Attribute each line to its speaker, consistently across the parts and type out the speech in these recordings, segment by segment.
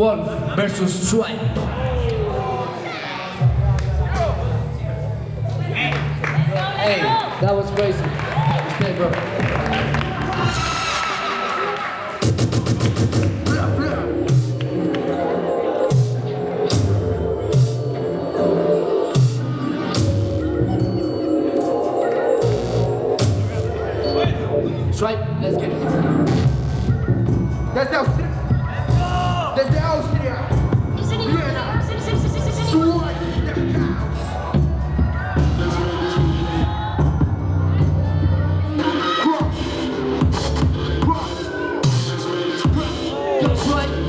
Speaker 1: Wolf versus Swipe. Hey, that was crazy. Stay, bro. Swipe, let's get it.
Speaker 2: Desde Austria. Desde Austria. Viena. Swipe.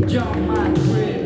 Speaker 1: Jump my crib.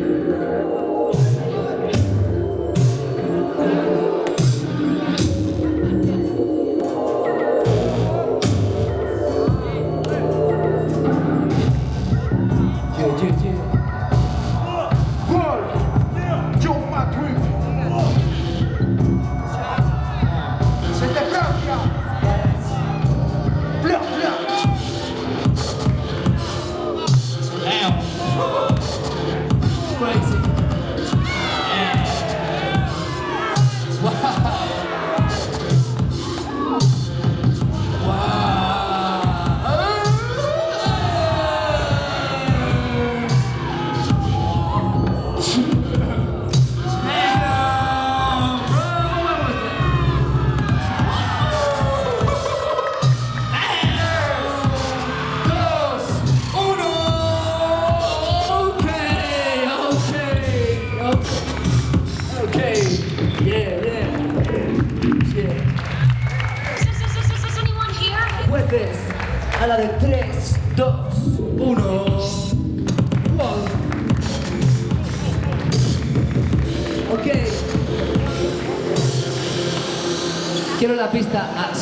Speaker 1: A la de 3, 2, 1. Ok. Quiero la pista a